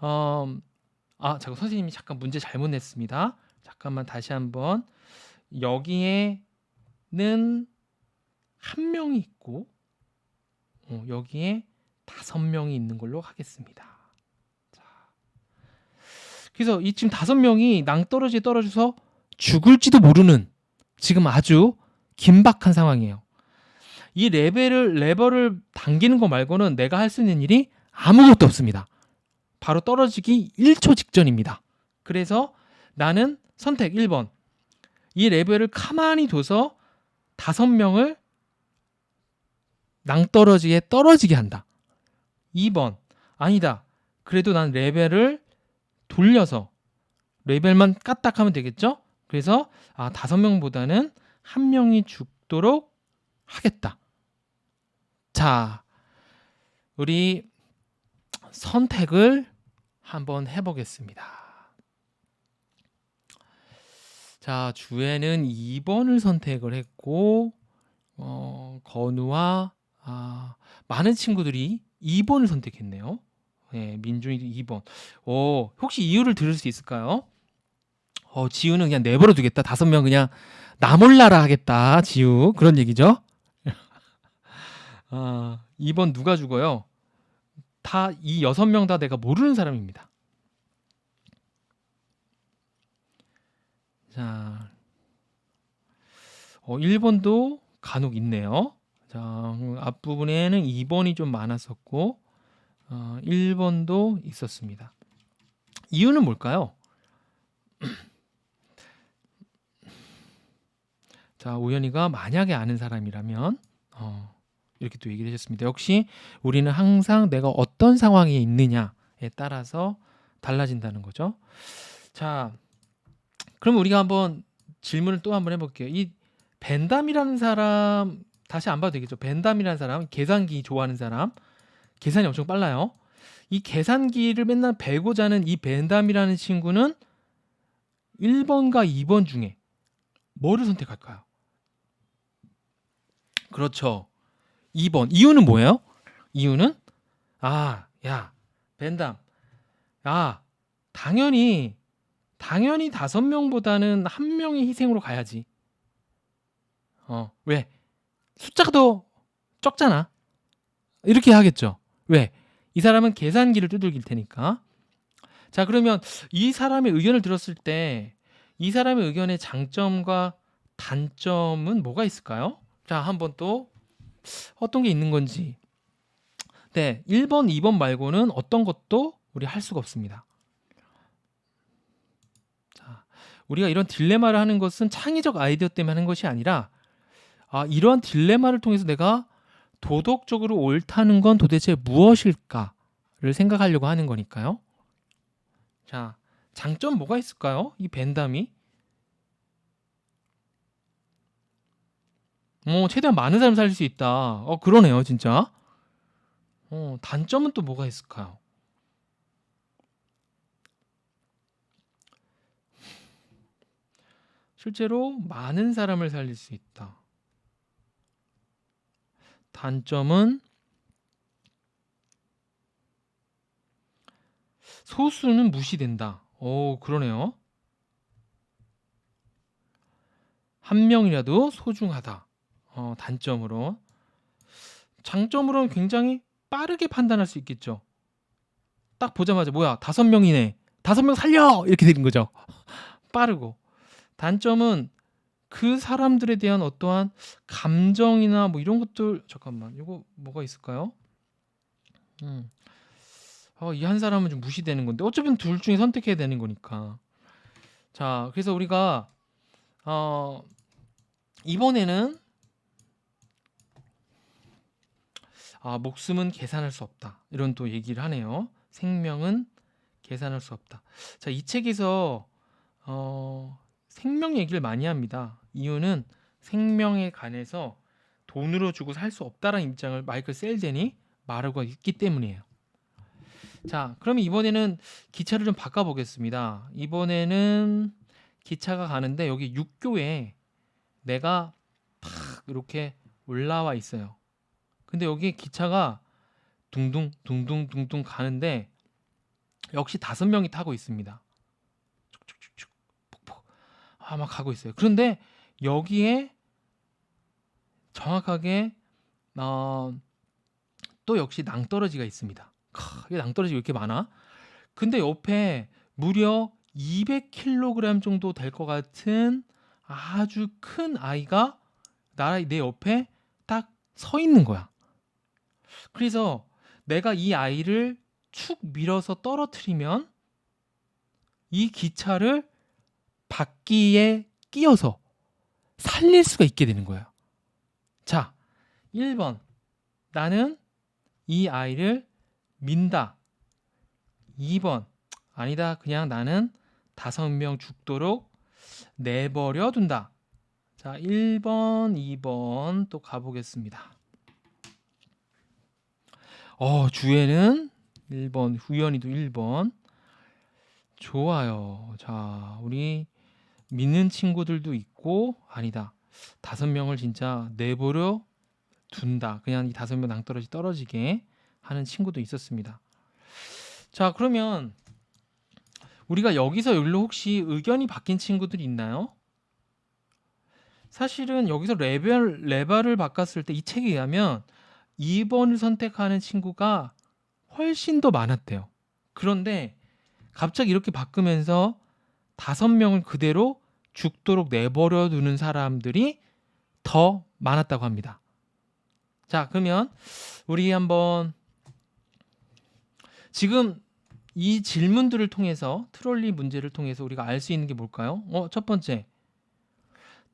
잠깐 선생님이 잠깐 문제 잘못 냈습니다. 잠깐만 다시 한번 여기에는 한 명이 있고 여기에 5명이 있는 걸로 하겠습니다. 자, 그래서 이 지금 5명이 낭떠러지에 떨어져서 죽을지도 모르는 지금 아주 긴박한 상황이에요. 이 레버를 당기는 거 말고는 내가 할 수 있는 일이 아무것도 없습니다. 바로 떨어지기 1초 직전입니다. 그래서 나는 선택 1번. 이 레벨을 가만히 둬서 5명을 낭떠러지에 떨어지게 한다. 2번. 아니다. 그래도 난 레벨을 돌려서 레벨만 까딱 하면 되겠죠? 그래서 5명보다는 1명이 죽도록 하겠다. 자, 우리 선택을 한번 해보겠습니다. 자, 주에는 2번을 선택을 했고 건우와 많은 친구들이 2번을 선택했네요. 네, 민준이도 2번. 혹시 이유를 들을 수 있을까요? 지우는 그냥 내버려 두겠다. 5명 그냥 나 몰라라 하겠다. 지우. 그런 얘기죠. 2번 누가 죽어요? 이 6명 다 내가 모르는 사람입니다. 자, 1번도 간혹 있네요. 자, 앞부분에는 2번이 좀 많았었고 1번도 있었습니다. 이유는 뭘까요? 자, 우연이가 만약에 아는 사람이라면 이렇게 또 얘기를 해줬습니다. 역시 우리는 항상 내가 어떤 상황에 있느냐에 따라서 달라진다는 거죠. 자, 그럼 우리가 한번 질문을 또 한번 해볼게요. 이 벤담이라는 사람 다시 안 봐도 되겠죠. 벤담이라는 사람, 계산기 좋아하는 사람, 계산이 엄청 빨라요. 이 계산기를 맨날 배고자 하는 이 벤담이라는 친구는 1번과 2번 중에 뭐를 선택할까요? 그렇죠. 2번. 이유는 뭐예요? 이유는 야, 벤담. 당연히 5명보다는 1명의 희생으로 가야지. 왜? 숫자가 더 적잖아. 이렇게 하겠죠. 왜? 이 사람은 계산기를 두들길 테니까. 자, 그러면 이 사람의 의견을 들었을 때 이 사람의 의견의 장점과 단점은 뭐가 있을까요? 자, 한번 또 어떤 게 있는 건지. 네, 1번, 2번 말고는 어떤 것도 우리 할 수가 없습니다. 자, 우리가 이런 딜레마를 하는 것은 창의적 아이디어 때문에 하는 것이 아니라 이러한 딜레마를 통해서 내가 도덕적으로 옳다는 건 도대체 무엇일까를 생각하려고 하는 거니까요. 자, 장점 뭐가 있을까요? 이 벤담이 최대한 많은 사람 살릴 수 있다. 그러네요, 진짜. 단점은 또 뭐가 있을까요? 실제로 많은 사람을 살릴 수 있다. 단점은 소수는 무시된다. 그러네요. 1명이라도 소중하다. 단점으로. 장점으로는 굉장히 빠르게 판단할 수 있겠죠. 딱 보자마자 뭐야 5명이네. 5명 살려! 이렇게 되는 거죠. 빠르고. 단점은 그 사람들에 대한 어떠한 감정이나 뭐 이런 것들 잠깐만 이거 뭐가 있을까요? 이 한 사람은 좀 무시되는 건데 어차피 둘 중에 선택해야 되는 거니까. 자, 그래서 우리가 이번에는 목숨은 계산할 수 없다. 이런 또 얘기를 하네요. 생명은 계산할 수 없다. 자, 이 책에서 생명 얘기를 많이 합니다. 이유는 생명에 관해서 돈으로 주고 살 수 없다라는 입장을 마이클 셀덴이 말하고 있기 때문이에요. 자, 그러면 이번에는 기차를 좀 바꿔보겠습니다. 이번에는 기차가 가는데 여기 육교에 내가 팍 이렇게 올라와 있어요. 근데 여기 기차가 둥둥 둥둥 둥둥 가는데 역시 5명이 타고 있습니다. 축축축축 폭폭 막 가고 있어요. 그런데 여기에 정확하게 또 역시 낭떠러지가 있습니다. 이 낭떠러지 왜 이렇게 많아? 근데 옆에 무려 200kg 정도 될 것 같은 아주 큰 아이가 내 옆에 딱 서 있는 거야. 그래서 내가 이 아이를 축 밀어서 떨어뜨리면 이 기차를 바퀴에 끼워서 살릴 수가 있게 되는 거예요. 자, 1번. 나는 이 아이를 민다. 2번. 아니다. 그냥 나는 5명 죽도록 내버려 둔다. 자, 1번, 2번 또 가보겠습니다. 주에는 1번, 후연이도 1번. 좋아요. 자, 우리 믿는 친구들도 있고, 아니다. 5명을 진짜 내버려 둔다. 그냥 이 5명 낭떠러지 떨어지게 하는 친구도 있었습니다. 자, 그러면 우리가 여기서 여기로 혹시 의견이 바뀐 친구들이 있나요? 사실은 여기서 레벨을 바꿨을 때 이 책에 의하면 2번을 선택하는 친구가 훨씬 더 많았대요. 그런데 갑자기 이렇게 바꾸면서 5명을 그대로 죽도록 내버려 두는 사람들이 더 많았다고 합니다. 자, 그러면 우리 한번 지금 이 질문들을 통해서 트롤리 문제를 통해서 우리가 알 수 있는 게 뭘까요? 첫 번째,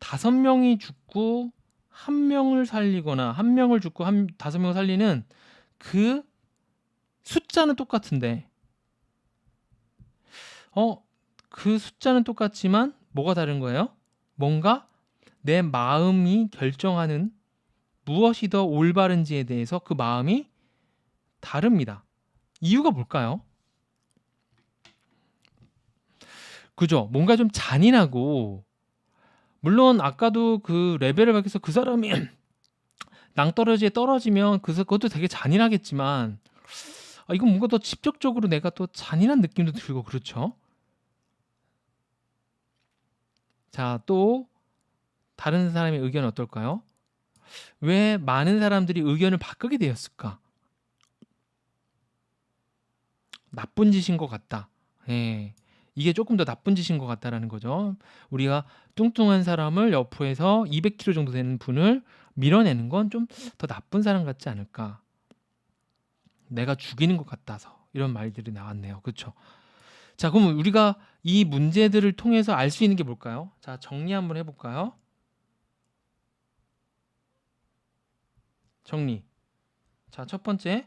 5명이 죽고 1명을 살리거나 1명을 죽고 5명을 살리는 그 숫자는 똑같은데 그 숫자는 똑같지만 뭐가 다른 거예요? 뭔가 내 마음이 결정하는 무엇이 더 올바른지에 대해서 그 마음이 다릅니다. 이유가 뭘까요? 그죠? 뭔가 좀 잔인하고, 물론 아까도 그 레벨을 밝혀서 그 사람이 낭떠러지에 떨어지면 그것도 되게 잔인하겠지만, 이건 뭔가 더 직접적으로 내가 또 잔인한 느낌도 들고 그렇죠? 자, 또 다른 사람의 의견은 어떨까요? 왜 많은 사람들이 의견을 바꾸게 되었을까? 나쁜 짓인 것 같다. 예. 이게 조금 더 나쁜 짓인 것 같다라는 거죠. 우리가 뚱뚱한 사람을 옆에서 200kg 정도 되는 분을 밀어내는 건 좀 더 나쁜 사람 같지 않을까? 내가 죽이는 것 같아서 이런 말들이 나왔네요. 그렇죠? 자, 그럼 우리가 이 문제들을 통해서 알 수 있는 게 뭘까요? 자, 정리 한번 해볼까요? 정리. 자, 첫 번째.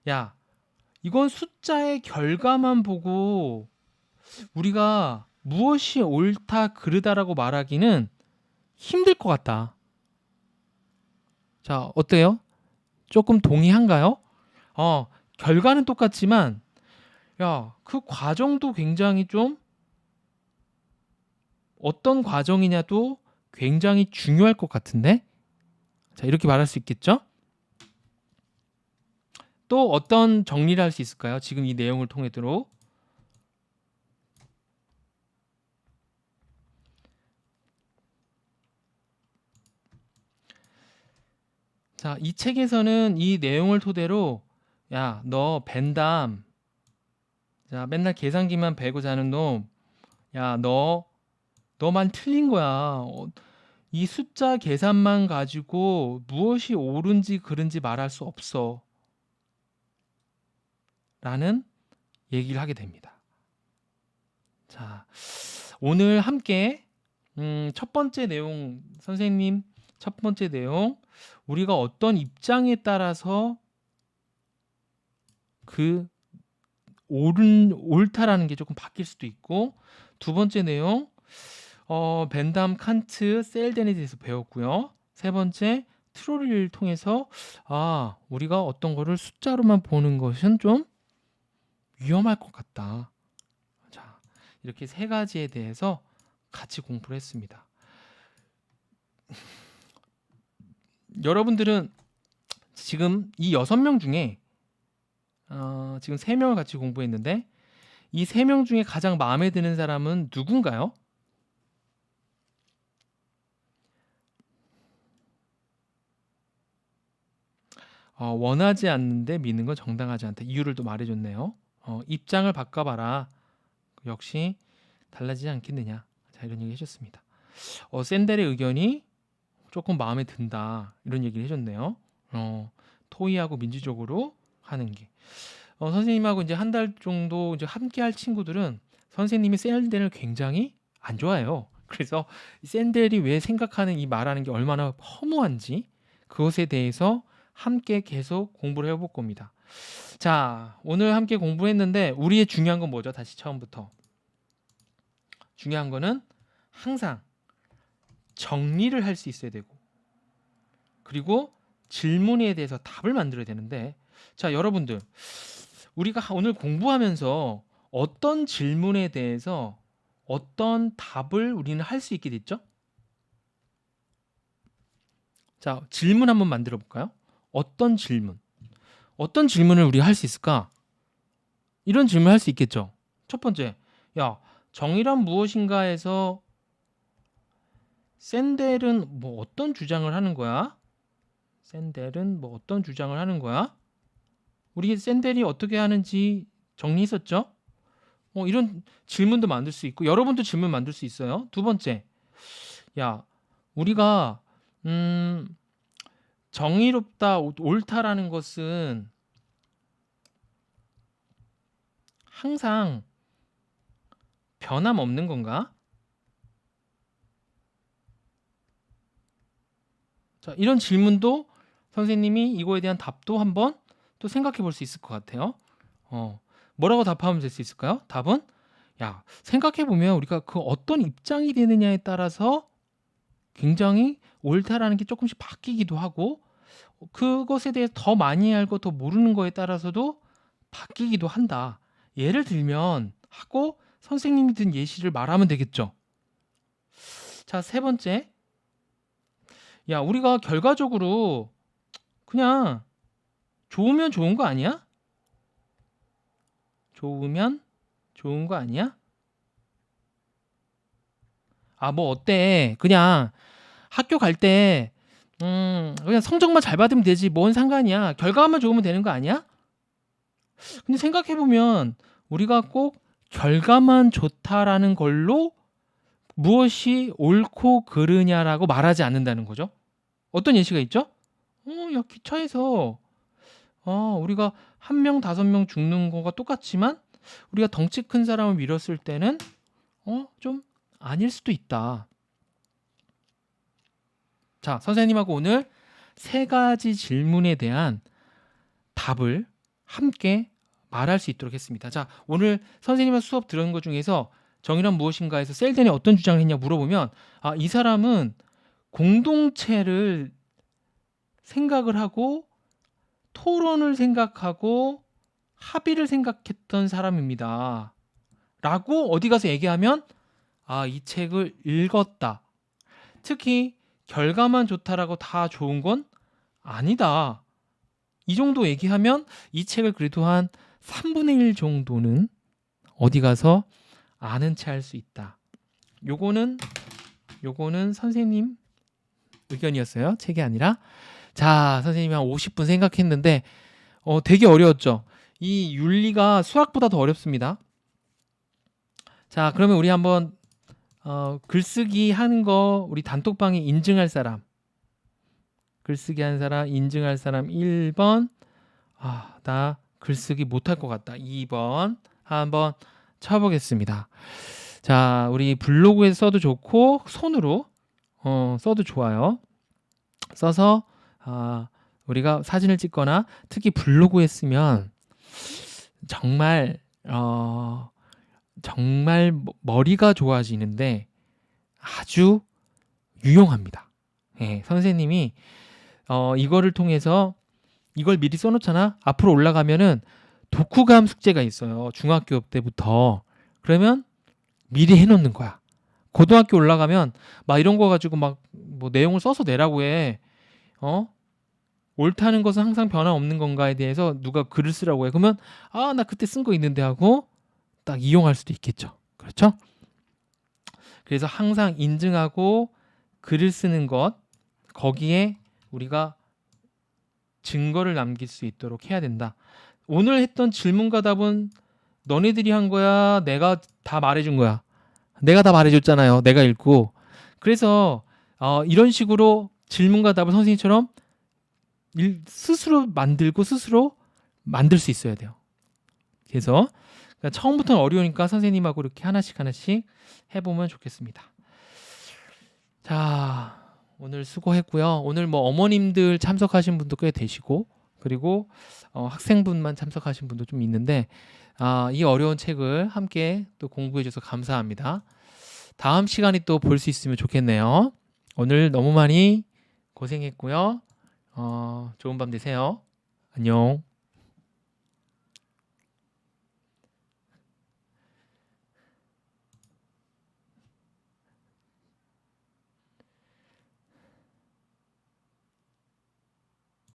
야, 이건 숫자의 결과만 보고 우리가 무엇이 옳다 그르다라고 말하기는 힘들 것 같다. 자, 어때요? 조금 동의한가요? 결과는 똑같지만 그 과정도 굉장히 좀 어떤 과정이냐도 굉장히 중요할 것 같은데? 자, 이렇게 말할 수 있겠죠? 또 어떤 정리를 할 수 있을까요? 지금 이 내용을 통해도. 자, 이 책에서는 이 내용을 토대로 야, 너 벤담. 자, 맨날 계산기만 베고 자는 놈. 야, 너만 틀린 거야. 이 숫자 계산만 가지고 무엇이 옳은지 그른지 말할 수 없어. 라는 얘기를 하게 됩니다. 자, 오늘 함께 첫 번째 내용, 선생님 첫 번째 내용, 우리가 어떤 입장에 따라서 그 옳다라는 게 조금 바뀔 수도 있고, 두 번째 내용, 벤담, 칸트, 셀덴에 대해서 배웠고요. 세 번째, 트롤리를 통해서 우리가 어떤 거를 숫자로만 보는 것은 좀 위험할 것 같다. 자, 이렇게 세 가지에 대해서 같이 공부를 했습니다. 여러분들은 지금 이 6명 중에 지금 3명을 같이 공부했는데 이 3명 중에 가장 마음에 드는 사람은 누군가요? 원하지 않는데 미는 건 정당하지 않다. 이유를 또 말해줬네요. 입장을 바꿔봐라. 역시 달라지지 않겠느냐. 자, 이런 얘기 해줬습니다. 샌델의 의견이 조금 마음에 든다. 이런 얘기를 해줬네요. 토의하고 민주적으로 하는 게. 선생님하고 이제 한 달 정도 이제 함께 할 친구들은 선생님이 샌델을 굉장히 안 좋아해요. 그래서 샌델이 왜 생각하는 이 말하는 게 얼마나 허무한지 그것에 대해서 함께 계속 공부를 해볼 겁니다. 자, 오늘 함께 공부했는데 우리의 중요한 건 뭐죠? 다시 처음부터. 중요한 거는 항상 정리를 할 수 있어야 되고 그리고 질문에 대해서 답을 만들어야 되는데 자, 여러분들 우리가 오늘 공부하면서 어떤 질문에 대해서 어떤 답을 우리는 할 수 있게 됐죠? 자, 질문 한번 만들어 볼까요? 어떤 질문? 어떤 질문을 우리가 할 수 있을까? 이런 질문 할 수 있겠죠? 첫 번째, 야, 정의란 무엇인가에서 샌델은 뭐 어떤 주장을 하는 거야? 샌델은 뭐 어떤 주장을 하는 거야? 우리 샌델이 어떻게 하는지 정리했었죠? 이런 질문도 만들 수 있고 여러분도 질문 만들 수 있어요. 두 번째, 야, 우리가 정의롭다, 옳다라는 것은 항상 변함없는 건가? 자, 이런 질문도 선생님이 이거에 대한 답도 한번 또 생각해 볼 수 있을 것 같아요. 뭐라고 답하면 될 수 있을까요? 답은 야, 생각해 보면 우리가 그 어떤 입장이 되느냐에 따라서 굉장히 옳다라는 게 조금씩 바뀌기도 하고 그것에 대해 더 많이 알고 더 모르는 거에 따라서도 바뀌기도 한다. 예를 들면 하고 선생님이 든 예시를 말하면 되겠죠. 자, 세 번째. 야, 우리가 결과적으로 그냥 좋으면 좋은 거 아니야? 좋으면 좋은 거 아니야? 뭐 어때? 그냥 학교 갈 때 그냥 성적만 잘 받으면 되지. 뭔 상관이야? 결과만 좋으면 되는 거 아니야? 근데 생각해 보면 우리가 꼭 결과만 좋다라는 걸로 무엇이 옳고 그르냐라고 말하지 않는다는 거죠. 어떤 예시가 있죠? 야, 기차에서 우리가 1명, 5명 죽는 거가 똑같지만 우리가 덩치 큰 사람을 밀었을 때는 좀 아닐 수도 있다. 자, 선생님하고 오늘 세 가지 질문에 대한 답을 함께 말할 수 있도록 했습니다. 자, 오늘 선생님의 수업 들은 것 중에서 정의란 무엇인가에서 셀덴이 어떤 주장을 했냐 물어보면 이 사람은 공동체를 생각을 하고 토론을 생각하고 합의를 생각했던 사람입니다. 라고 어디 가서 얘기하면 이 책을 읽었다. 특히 결과만 좋다라고 다 좋은 건 아니다. 이 정도 얘기하면 이 책을 그래도 한 3분의 1 정도는 어디 가서 아는 채 할 수 있다. 요거는 선생님 의견이었어요. 책이 아니라. 자, 선생님이 한 50분 생각했는데 되게 어려웠죠. 이 윤리가 수학보다 더 어렵습니다. 자, 그러면 우리 한번 글쓰기 하는 거 우리 단톡방에 인증할 사람. 글쓰기 하는 사람, 인증할 사람 1번. 나 글쓰기 못할 것 같다. 2번. 한번 쳐보겠습니다. 자, 우리 블로그에 써도 좋고 손으로 써도 좋아요. 써서 우리가 사진을 찍거나 특히 블로그에 쓰면 정말 머리가 좋아지는데 아주 유용합니다. 선생님이 이거를 통해서 이걸 미리 써놓잖아. 앞으로 올라가면은 독후감 숙제가 있어요. 중학교 때부터. 그러면 미리 해놓는 거야. 고등학교 올라가면 막 이런 거 가지고 막 뭐 내용을 써서 내라고 해. 옳다는 것은 항상 변함없는 건가에 대해서 누가 글을 쓰라고 해. 그러면 나 그때 쓴 거 있는데 하고 딱 이용할 수도 있겠죠. 그렇죠? 그래서 항상 인증하고 글을 쓰는 것 거기에 우리가 증거를 남길 수 있도록 해야 된다. 오늘 했던 질문과 답은 너네들이 한 거야? 내가 다 말해준 거야? 내가 다 말해줬잖아요. 내가 읽고. 그래서 이런 식으로 질문과 답을 선생님처럼 스스로 만들고 스스로 만들 수 있어야 돼요. 그래서 그러니까 처음부터는 어려우니까 선생님하고 이렇게 하나씩 해보면 좋겠습니다. 자, 오늘 수고했고요. 오늘 뭐 어머님들 참석하신 분도 꽤 되시고, 그리고 학생분만 참석하신 분도 좀 있는데, 이 어려운 책을 함께 또 공부해줘서 감사합니다. 다음 시간에 또 볼 수 있으면 좋겠네요. 오늘 너무 많이 고생했고요. 좋은 밤 되세요. 안녕.